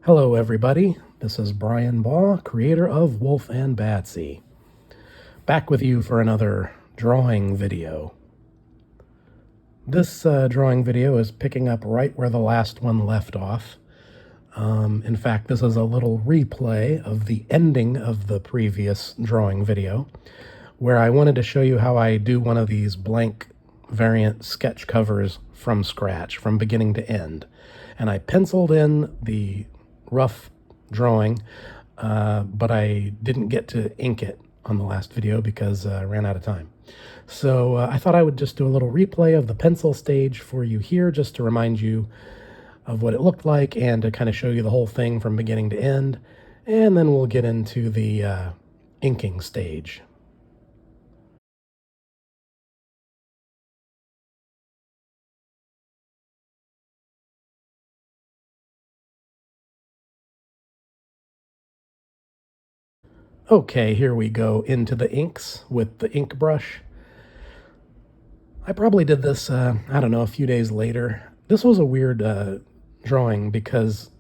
Hello everybody, this is bryanbaugh, creator of Wulf and Batsy. Back with you for another drawing video. This drawing video is picking up right where the last one left off. In fact, this is a little replay of the ending of the previous drawing video, where I wanted to show you how I do one of these blank variant sketch covers from scratch, from beginning to end. And I penciled in the rough drawing, but I didn't get to ink it on the last video because I ran out of time. So I thought I would just do a little replay of the pencil stage for you here, just to remind you of what it looked like and to kind of show you the whole thing from beginning to end. And then we'll get into the inking stage. Okay, here we go into the inks with the ink brush. I probably did this, I don't know, a few days later. This was a weird drawing because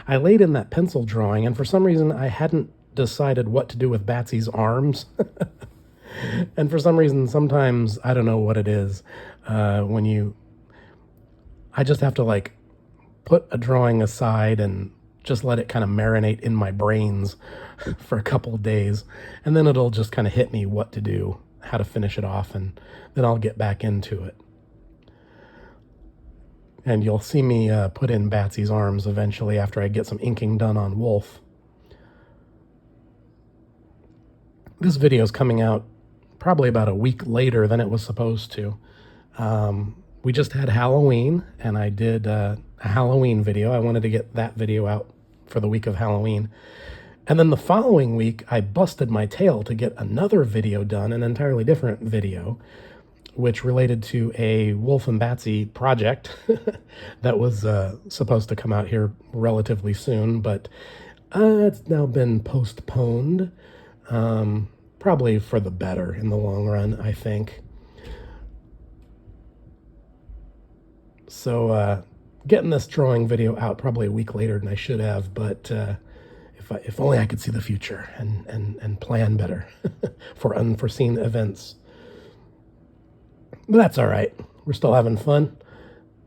I laid in that pencil drawing, and for some reason I hadn't decided what to do with Batsy's arms. And for some reason, sometimes, I don't know what it is, I just have to like put a drawing aside and just let it kind of marinate in my brains for a couple of days, and then it'll just kind of hit me what to do, how to finish it off, and then I'll get back into it. And you'll see me put in Batsy's arms eventually after I get some inking done on Wulf. This video is coming out probably about a week later than it was supposed to. We just had Halloween, and I did a Halloween video. I wanted to get that video out for the week of Halloween. And then the following week, I busted my tail to get another video done, an entirely different video, which related to a Wulf and Batsy project that was supposed to come out here relatively soon, but it's now been postponed, probably for the better in the long run, I think. So getting this drawing video out probably a week later than I should have, but if only I could see the future and plan better for unforeseen events. But that's all right. We're still having fun.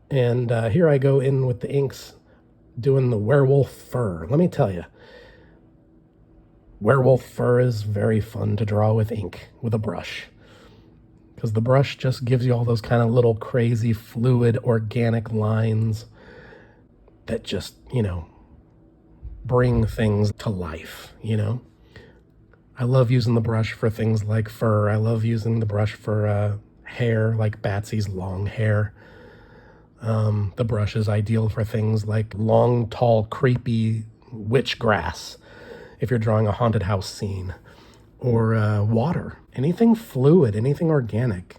And here I go in with the inks doing the werewolf fur. Let me tell you, werewolf fur is very fun to draw with ink, with a brush. Because the brush just gives you all those kind of little crazy, fluid, organic lines that just, bring things to life, I love using the brush for things like fur. I love using the brush for hair, like Batsy's long hair. The brush is ideal for things like long, tall, creepy witch grass, if you're drawing a haunted house scene, or water. Anything fluid, anything organic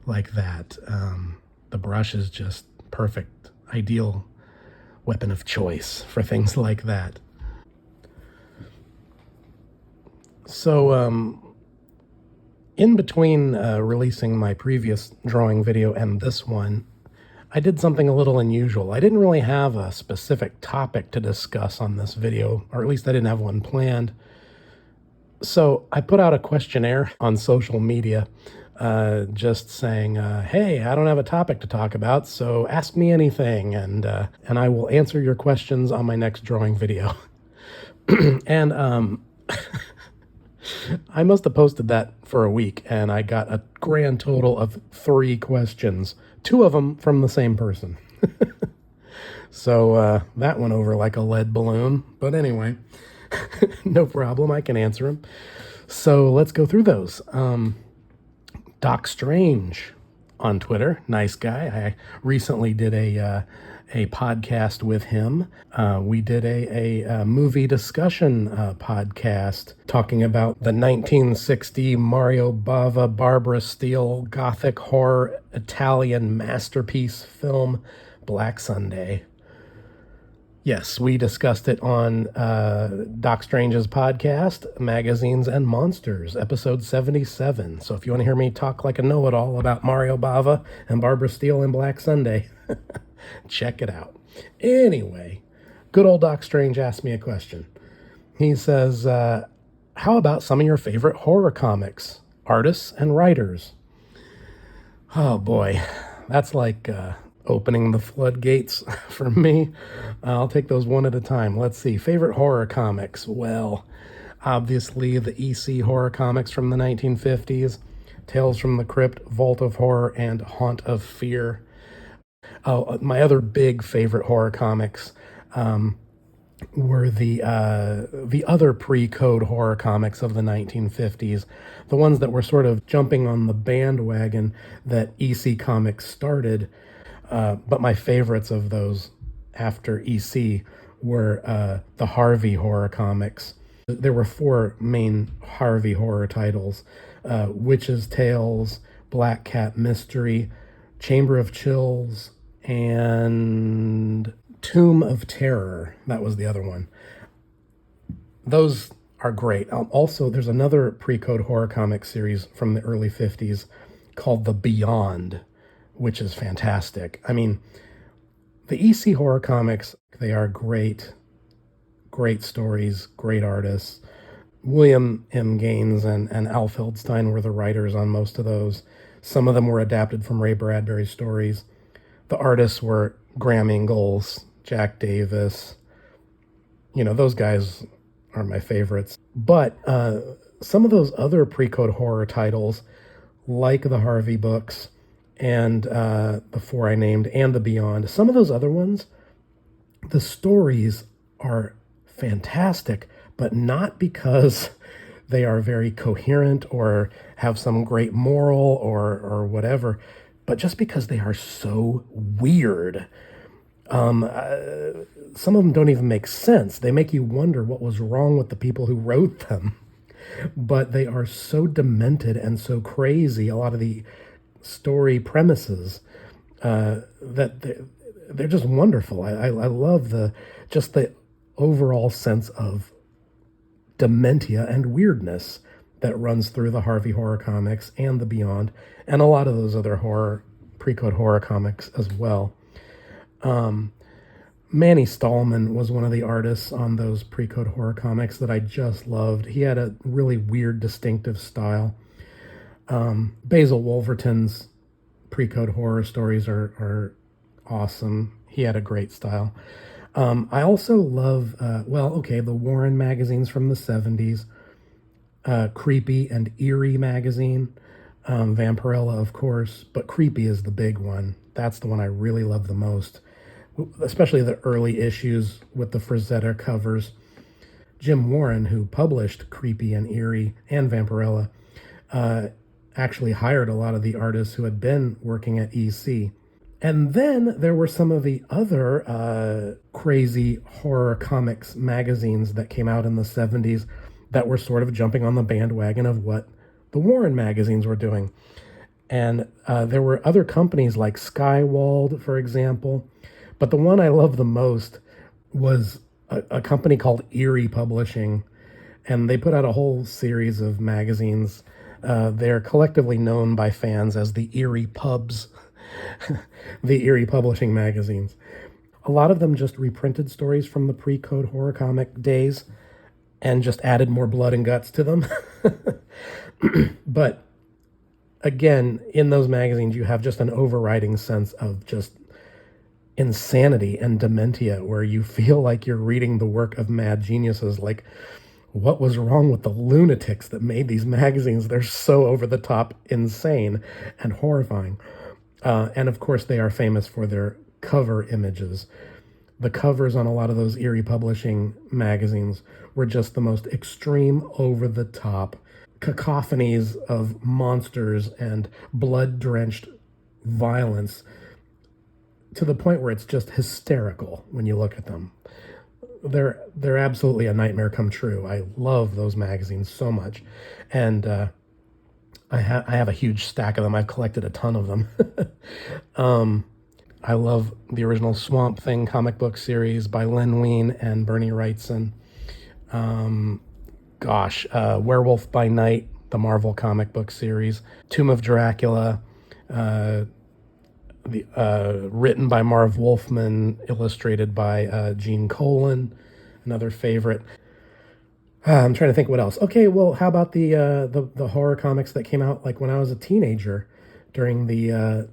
like that. The brush is just perfect, ideal weapon of choice for things like that. So, in between releasing my previous drawing video and this one, I did something a little unusual. I didn't really have a specific topic to discuss on this video, or at least I didn't have one planned. So I put out a questionnaire on social media, just saying, hey, I don't have a topic to talk about, so ask me anything, and I will answer your questions on my next drawing video. And I must have posted that for a week, and I got a grand total of 3 questions, 2 of them from the same person. So that went over like a lead balloon, but anyway, no problem, I can answer them. So let's go through those. Doc Strange on Twitter, nice guy. I recently did a podcast with him. We did a movie discussion podcast talking about the 1960 Mario Bava, Barbara Steele gothic horror Italian masterpiece film, Black Sunday. Yes, we discussed it on Doc Strange's podcast, Magazines and Monsters, episode 77. So if you want to hear me talk like a know-it-all about Mario Bava and Barbara Steele and Black Sunday, check it out. Anyway, Good old Doc Strange asked me a question. He says, how about some of your favorite horror comics, artists, and writers? Oh boy, that's like opening the floodgates for me. I'll take those one at a time. Let's see. Favorite horror comics? Well, obviously the EC horror comics from the 1950s, Tales from the Crypt, Vault of Horror, and Haunt of Fear. Oh, my other big favorite horror comics were the other pre-code horror comics of the 1950s, the ones that were sort of jumping on the bandwagon that EC Comics started. But my favorites of those after EC were the Harvey horror comics. There were four main Harvey horror titles: Witch's Tales, Black Cat Mystery, Chamber of Chills, and Tomb of Terror. That was the other one. Those are great. Also, there's another pre-code horror comic series from the early 50s called The Beyond, which is fantastic. I mean, the EC horror comics, they are great, great stories, great artists. William M. Gaines and Al Feldstein were the writers on most of those. Some of them were adapted from Ray Bradbury's stories. The artists were Graham Ingalls, Jack Davis. You know, those guys are my favorites. But some of those other pre-code horror titles, like the Harvey books and the four I named and the Beyond, some of those other ones, the stories are fantastic, but not because they are very coherent or have some great moral or whatever, but just because they are so weird. Some of them don't even make sense. They make you wonder what was wrong with the people who wrote them. But they are so demented and so crazy, a lot of the story premises, that they're just wonderful. I love the overall sense of dementia and weirdness that runs through the Harvey horror comics and the Beyond, and a lot of those other pre-code horror comics as well. Manny Stallman was one of the artists on those pre-code horror comics that I just loved. He had a really weird, distinctive style. Basil Wolverton's pre-code horror stories are awesome. He had a great style. I also love, the Warren magazines from the 70s, Creepy and Eerie magazine, Vampirella, of course, but Creepy is the big one. That's the one I really love the most, especially the early issues with the Frazetta covers. Jim Warren, who published Creepy and Eerie and Vampirella, actually hired a lot of the artists who had been working at EC. And then there were some of the other crazy horror comics magazines that came out in the 70s that were sort of jumping on the bandwagon of what the Warren magazines were doing. And there were other companies like Skywald, for example. But the one I love the most was a company called Eerie Publishing. And they put out a whole series of magazines. They're collectively known by fans as the Eerie Pubs. The Eerie Publishing magazines. A lot of them just reprinted stories from the pre-code horror comic days and just added more blood and guts to them. But again, in those magazines, you have just an overriding sense of just insanity and dementia, where you feel like you're reading the work of mad geniuses. Like, what was wrong with the lunatics that made these magazines? They're so over the top insane and horrifying. And of course, they are famous for their cover images. The covers on a lot of those Eerie Publishing magazines were just the most extreme, over-the-top cacophonies of monsters and blood-drenched violence, to the point where it's just hysterical when you look at them. They're absolutely a nightmare come true. I love those magazines so much. And I have a huge stack of them. I've collected a ton of them. I love the original Swamp Thing comic book series by Len Wein and Bernie Wrightson. Werewolf by Night, the Marvel comic book series. Tomb of Dracula, the Written by Marv Wolfman, illustrated by Gene Colan, another favorite. I'm trying to think what else. Okay, well, how about the horror comics that came out like when I was a teenager during the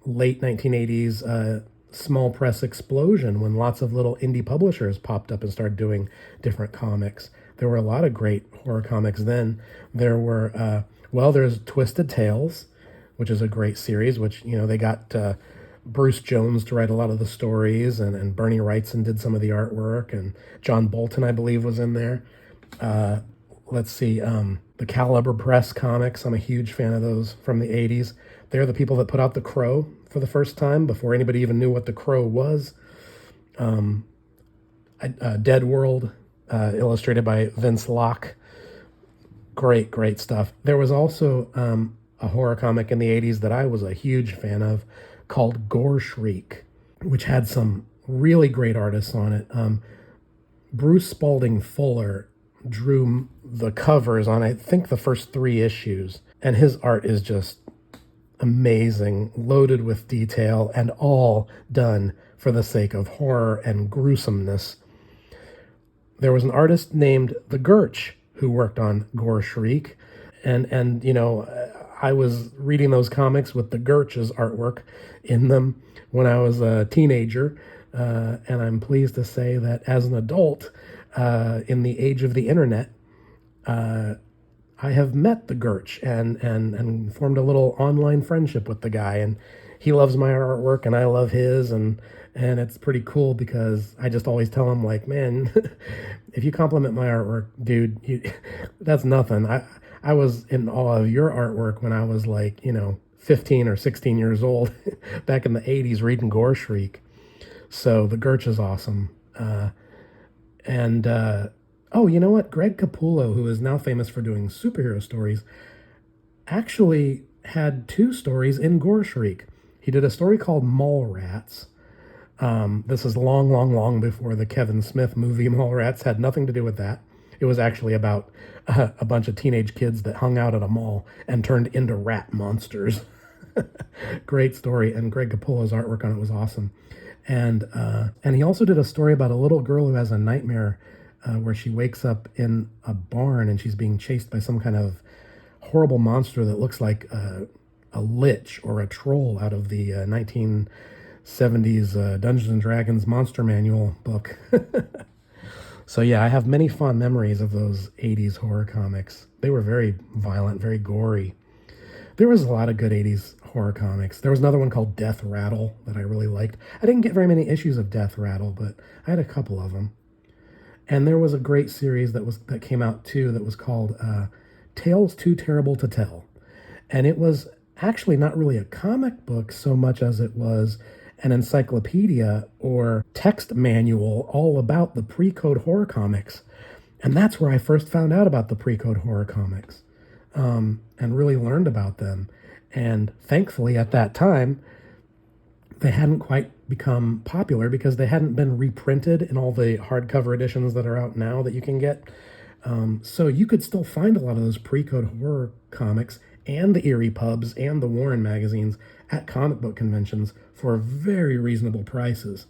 late 1980s small press explosion when lots of little indie publishers popped up and started doing different comics. There were a lot of great horror comics then. There were, there's Twisted Tales, which is a great series, which, they got Bruce Jones to write a lot of the stories, and Bernie Wrightson did some of the artwork, and John Bolton, I believe, was in there. Let's see, the Caliber Press comics. I'm a huge fan of those from the 80s. They're the people that put out The Crow for the first time before anybody even knew what The Crow was. Dead World, illustrated by Vince Locke. Great, great stuff. There was also a horror comic in the 80s that I was a huge fan of called Gore Shriek, which had some really great artists on it. Bruce Spalding Fuller drew the covers on, I think, the first 3 issues, and his art is just amazing, loaded with detail, and all done for the sake of horror and gruesomeness. There was an artist named The Gurch who worked on Gore Shriek, and I was reading those comics with The Gurch's artwork in them when I was a teenager, and I'm pleased to say that as an adult, in the age of the internet, I have met the Gurch and formed a little online friendship with the guy, and he loves my artwork and I love his, and it's pretty cool because I just always tell him, like, man, if you compliment my artwork, dude, that's nothing. I was in awe of your artwork when I was 15 or 16 years old back in the 80s reading Gore Shriek. So the Gurch is awesome. Oh, you know what? Greg Capullo, who is now famous for doing superhero stories, actually had 2 stories in Gore Shriek. He did a story called Mallrats. This is long, long, long before the Kevin Smith movie Mallrats. Had nothing to do with that. It was actually about a bunch of teenage kids that hung out at a mall and turned into rat monsters. Great story, and Greg Capullo's artwork on it was awesome. And he also did a story about a little girl who has a nightmare where she wakes up in a barn and she's being chased by some kind of horrible monster that looks like a lich or a troll out of the 1970s Dungeons and Dragons Monster Manual book. So yeah, I have many fond memories of those 80s horror comics. They were very violent, very gory. There was a lot of good 80s horror comics. There was another one called Death Rattle that I really liked. I didn't get very many issues of Death Rattle, but I had a couple of them. And there was a great series that came out too that was called Tales Too Terrible to Tell. And it was actually not really a comic book so much as it was an encyclopedia or text manual all about the pre-code horror comics. And that's where I first found out about the pre-code horror comics, and really learned about them. And thankfully at that time, they hadn't quite become popular because they hadn't been reprinted in all the hardcover editions that are out now that you can get. So you could still find a lot of those pre-code horror comics and the Eerie Pubs and the Warren magazines at comic book conventions for very reasonable prices.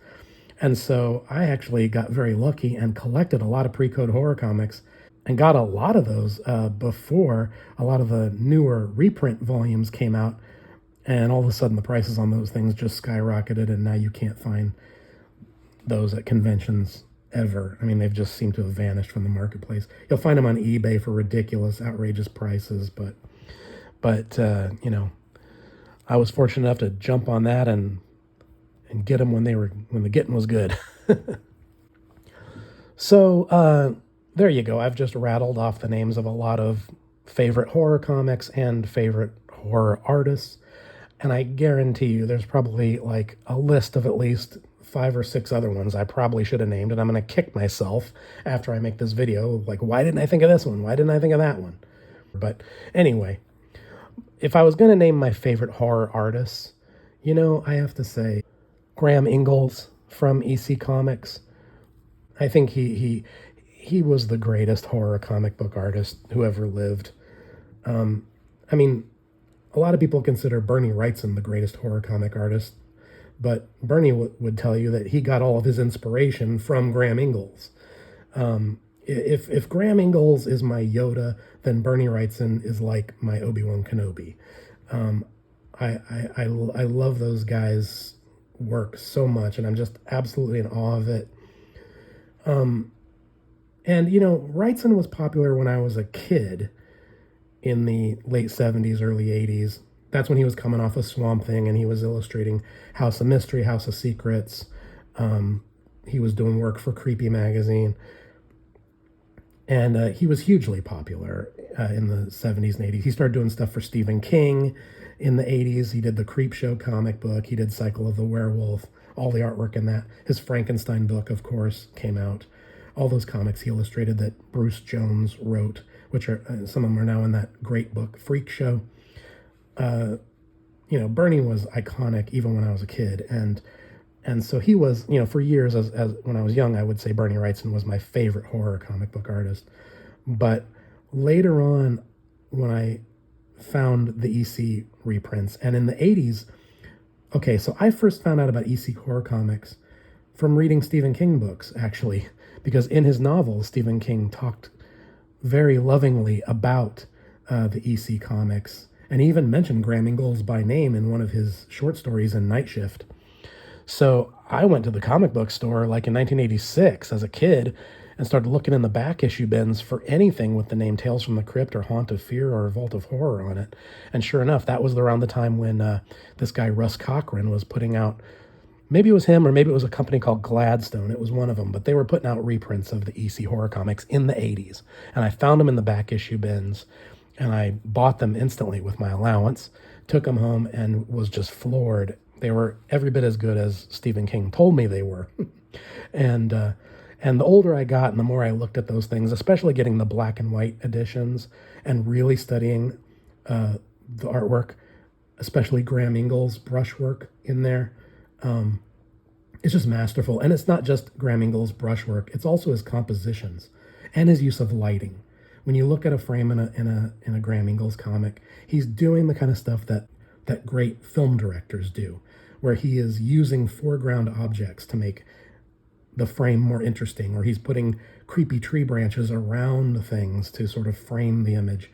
And so I actually got very lucky and collected a lot of pre-code horror comics and got a lot of those before a lot of the newer reprint volumes came out. And all of a sudden the prices on those things just skyrocketed, and now you can't find those at conventions ever. I mean, they've just seemed to have vanished from the marketplace. You'll find them on eBay for ridiculous, outrageous prices, but I was fortunate enough to jump on that and get them when the getting was good. So there you go. I've just rattled off the names of a lot of favorite horror comics and favorite horror artists. And I guarantee you there's probably like a list of at least 5 or 6 other ones I probably should have named, and I'm going to kick myself after I make this video. Like, why didn't I think of this one? Why didn't I think of that one? But anyway, if I was going to name my favorite horror artists, I have to say Graham Ingalls from EC Comics. I think he was the greatest horror comic book artist who ever lived. I mean, a lot of people consider Bernie Wrightson the greatest horror comic artist. but Bernie would tell you that he got all of his inspiration from Graham Ingalls. If Graham Ingalls is my Yoda, then Bernie Wrightson is like my Obi-Wan Kenobi. I love those guys' work so much, and I'm just absolutely in awe of it. And Wrightson was popular when I was a kid in the late 70s, early 80s. That's when he was coming off of Swamp Thing, and he was illustrating House of Mystery, House of Secrets. He was doing work for Creepy Magazine. And he was hugely popular in the 70s and 80s. He started doing stuff for Stephen King in the 80s. He did the Creepshow comic book. He did Cycle of the Werewolf, all the artwork in that. His Frankenstein book, of course, came out. All those comics he illustrated that Bruce Jones wrote, which are some of them are now in that great book, Freak Show. Bernie was iconic even when I was a kid. And so he was, for years, as when I was young, I would say Bernie Wrightson was my favorite horror comic book artist. But later on, when I found the EC reprints, and in the 80s, okay, so I first found out about EC horror comics from reading Stephen King books, actually, because in his novels, Stephen King talked very lovingly about the EC comics, and he even mentioned Graham Ingalls by name in one of his short stories in Night Shift. So I went to the comic book store like in 1986 as a kid and started looking in the back issue bins for anything with the name Tales from the Crypt or Haunt of Fear or Vault of Horror on it. And sure enough, that was around the time when this guy Russ Cochran was putting out, maybe it was him or maybe it was a company called Gladstone. It was one of them, but they were putting out reprints of the EC horror comics in the 80s. And I found them in the back issue bins and I bought them instantly with my allowance, took them home and was just floored. They were every bit as good as Stephen King told me they were. And the older I got and the more I looked at those things, especially getting the black and white editions and really studying the artwork, especially Graham Ingalls' brushwork in there, it's just masterful. And it's not just Graham Ingalls' brushwork, it's also his compositions and his use of lighting. When you look at a frame in a Graham Ingalls comic, he's doing the kind of stuff that great film directors do, where he is using foreground objects to make the frame more interesting, or he's putting creepy tree branches around the things to sort of frame the image.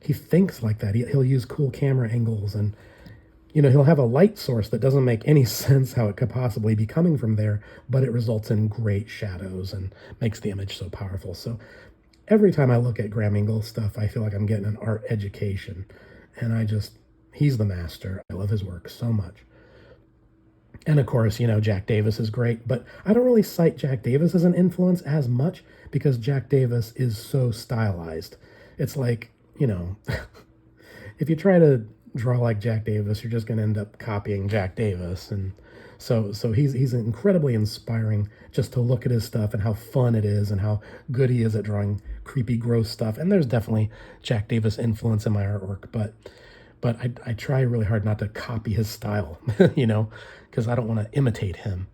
He thinks like that. He'll use cool camera angles, and he'll have a light source that doesn't make any sense how it could possibly be coming from there, but it results in great shadows and makes the image so powerful. So every time I look at Graham Ingalls stuff, I feel like I'm getting an art education, and he's the master. I love his work so much. And of course, Jack Davis is great, but I don't really cite Jack Davis as an influence as much because Jack Davis is so stylized. It's like, if you try to draw like Jack Davis, you're just going to end up copying Jack Davis. And so he's incredibly inspiring just to look at his stuff and how fun it is and how good he is at drawing creepy, gross stuff. And there's definitely Jack Davis influence in my artwork, but I try really hard not to copy his style, because I don't want to imitate him,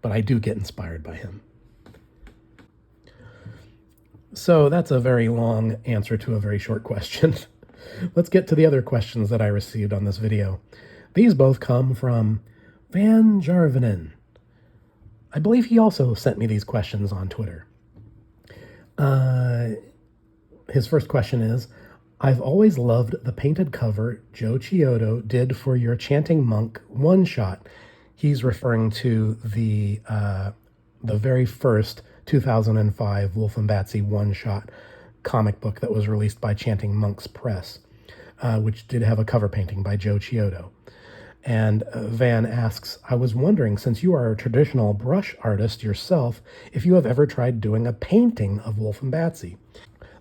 but I do get inspired by him. So that's a very long answer to a very short question. Let's get to the other questions that I received on this video. These both come from Van Jarvinen. I believe he also sent me these questions on Twitter. His first question is, I've always loved the painted cover Joe Chiodo did for your Chanting Monk one-shot. He's referring to the very first 2005 Wulf and Batsy one-shot comic book that was released by Chanting Monks Press, which did have a cover painting by Joe Chiodo. And Van asks, I was wondering, since you are a traditional brush artist yourself, if you have ever tried doing a painting of Wulf and Batsy.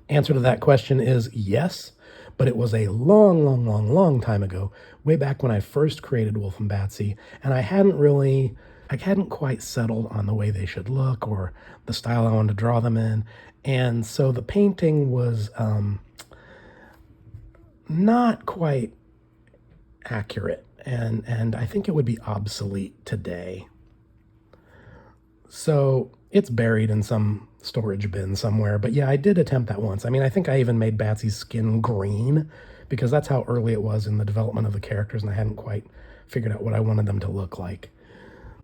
Answer to that question is yes, but it was a long time ago, way back when I first created Wulf and Batsy, and I hadn't quite settled on the way they should look or the style I wanted to draw them in, and so the painting was not quite accurate, and I think it would be obsolete today. So it's buried in some storage bin somewhere, but yeah, I did attempt that once. I mean, I think I even made Batsy's skin green because that's how early it was in the development of the characters, and I hadn't quite figured out what I wanted them to look like.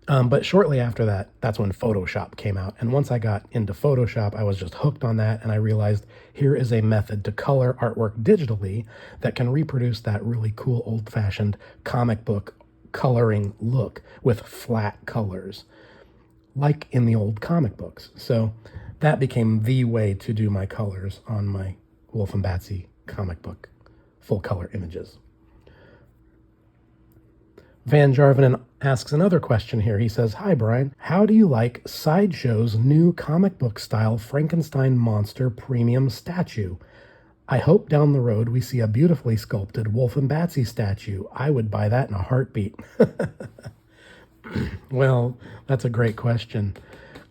But shortly after that, that's when Photoshop came out. And once I got into Photoshop, I was just hooked on that. And I realized here is a method to color artwork digitally that can reproduce that really cool old-fashioned comic book coloring look with flat colors, like in the old comic books. So that became the way to do my colors on my Wulf and Batsy comic book full color images. Van Jarvinen asks another question here. He says, "Hi, Brian. How do you like Sideshow's new comic book style Frankenstein monster premium statue? I hope down the road we see a beautifully sculpted Wulf and Batsy statue. I would buy that in a heartbeat." Well, that's a great question.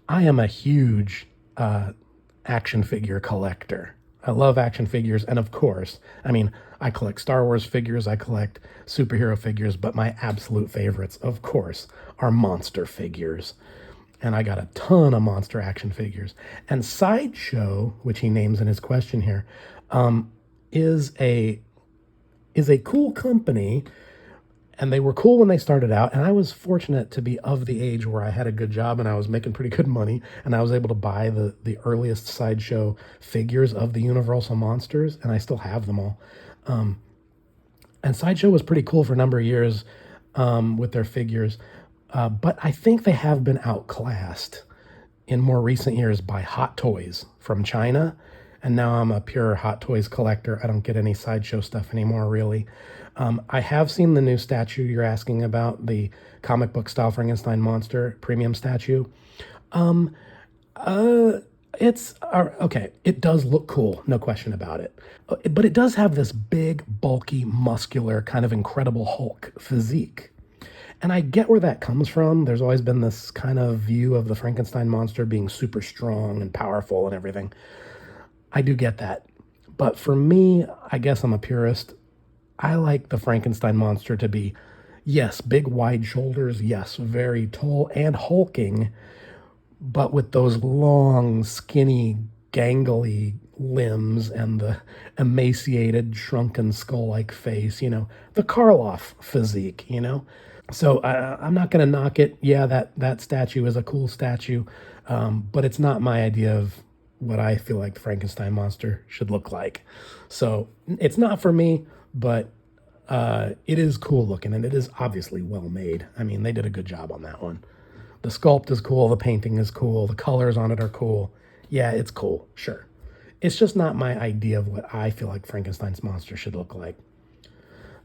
I am a huge action figure collector. I love action figures, and of course, I mean, I collect Star Wars figures, I collect superhero figures, but my absolute favorites, of course, are monster figures. And I got a ton of monster action figures. And Sideshow, which he names in his question here, is a cool company. And they were cool when they started out, and I was fortunate to be of the age where I had a good job and I was making pretty good money, and I was able to buy the earliest Sideshow figures of the Universal monsters, and I still have them all. And Sideshow was pretty cool for a number of years with their figures, but I think they have been outclassed in more recent years by Hot Toys from China, and now I'm a pure Hot Toys collector. I don't get any Sideshow stuff anymore, really. I have seen the new statue you're asking about, the comic book style Frankenstein monster premium statue. It's okay. It does look cool, no question about it. But it does have this big, bulky, muscular, kind of Incredible Hulk physique. And I get where that comes from. There's always been this kind of view of the Frankenstein monster being super strong and powerful and everything. I do get that. But for me, I guess I'm a purist. I like the Frankenstein monster to be, yes, big, wide shoulders, yes, very tall and hulking, but with those long, skinny, gangly limbs and the emaciated, shrunken skull-like face, the Karloff physique, So I'm not going to knock it. Yeah, that statue is a cool statue, but it's not my idea of what I feel like the Frankenstein monster should look like. So it's not for me, but it is cool looking, and it is obviously well made. I mean, they did a good job on that one. The sculpt is cool, the painting is cool, the colors on it are cool. Yeah, it's cool, sure. It's just not my idea of what I feel like Frankenstein's monster should look like.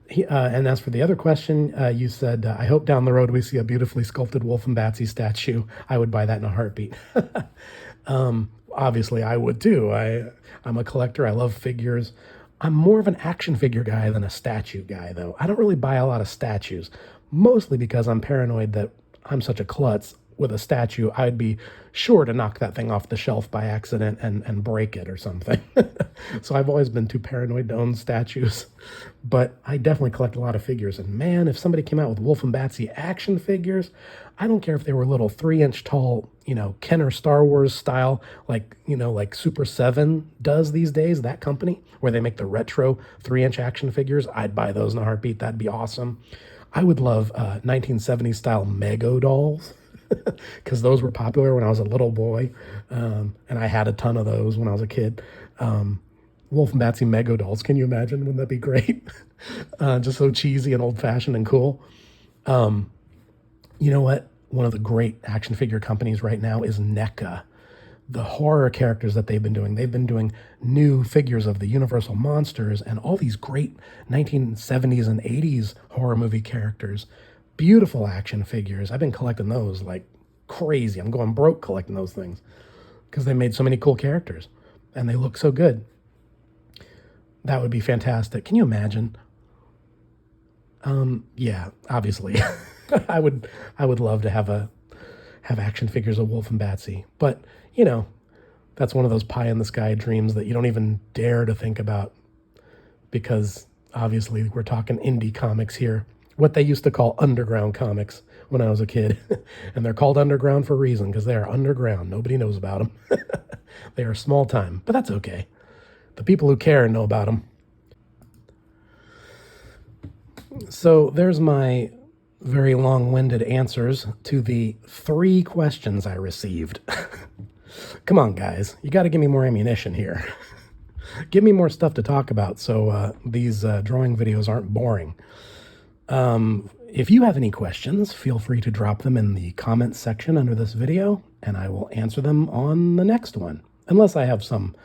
And as for the other question, you said, I hope down the road we see a beautifully sculpted Wulf and Batsy statue. I would buy that in a heartbeat. Obviously, I would too. I'm a collector. I love figures. I'm more of an action figure guy than a statue guy, though. I don't really buy a lot of statues, mostly because I'm paranoid that I'm such a klutz. With a statue, I'd be sure to knock that thing off the shelf by accident and break it or something. So I've always been too paranoid to own statues. But I definitely collect a lot of figures. And man, if somebody came out with Wulf and Batsy action figures, I don't care if they were little 3-inch tall, Kenner Star Wars style, like Super 7 does these days, that company, where they make the retro 3-inch action figures. I'd buy those in a heartbeat. That'd be awesome. I would love 1970s style Mego dolls. Because those were popular when I was a little boy, and I had a ton of those when I was a kid. Wulf and Batsy Mego dolls, can you imagine? Wouldn't that be great? Just so cheesy and old-fashioned and cool. You know what? One of the great action figure companies right now is NECA. The horror characters that they've been doing new figures of the Universal monsters and all these great 1970s and 80s horror movie characters. Beautiful action figures. I've been collecting those like crazy. I'm going broke collecting those things because they made so many cool characters and they look so good. That would be fantastic. Can you imagine? Yeah, obviously. I would love to have action figures of Wulf and Batsy. But, that's one of those pie in the sky dreams that you don't even dare to think about because obviously we're talking indie comics here. What they used to call underground comics when I was a kid. And they're called underground for a reason, because they are underground. Nobody knows about them. They are small time, but that's okay. The people who care know about them. So there's my very long-winded answers to the 3 questions I received. Come on, guys. You got to give me more ammunition here. Give me more stuff to talk about so these drawing videos aren't boring. If you have any questions, feel free to drop them in the comments section under this video, and I will answer them on the next one. Unless I have some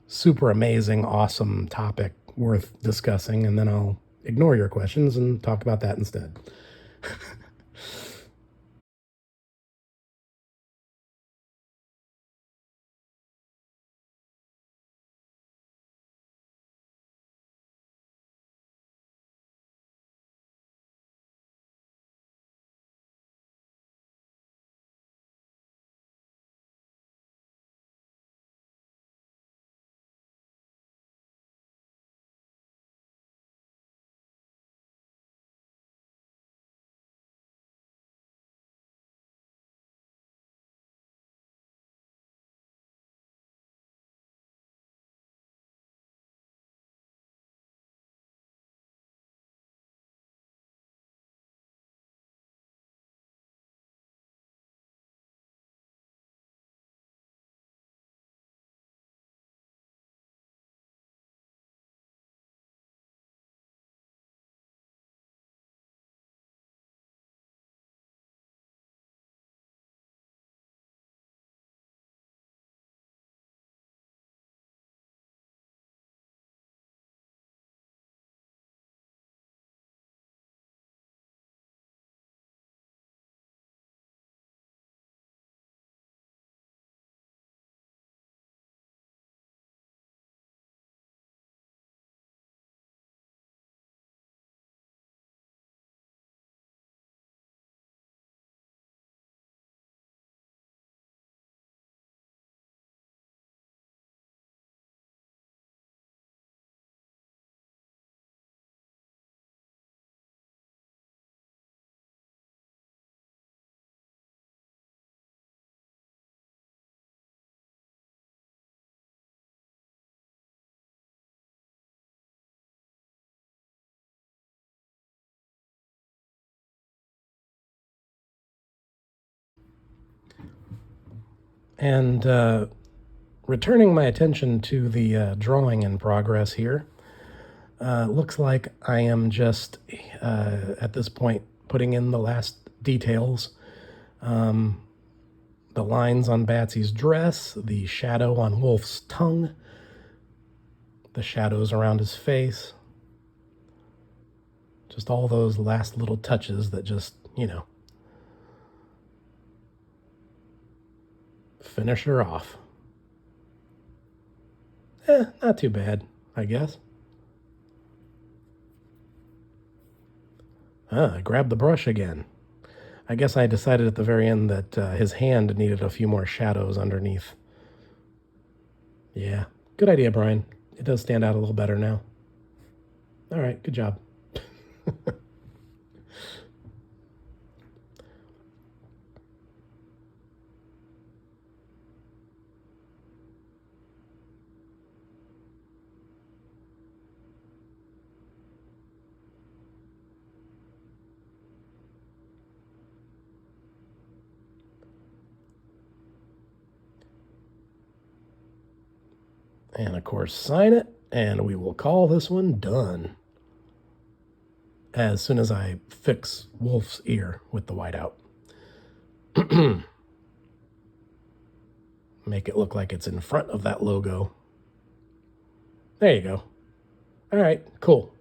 super amazing, awesome topic worth discussing, and then I'll ignore your questions and talk about that instead. And returning my attention to the drawing in progress here, looks like I am just, at this point, putting in the last details. The lines on Batsy's dress, the shadow on Wulf's tongue, the shadows around his face. Just all those last little touches that just, finish her off. Not too bad, I guess. I grabbed the brush again. I guess I decided at the very end that his hand needed a few more shadows underneath. Yeah, good idea, Brian. It does stand out a little better now. All right, good job. And of course, sign it, and we will call this one done. As soon as I fix Wulf's ear with the whiteout. Make it look like it's in front of that logo. There you go. All right, cool.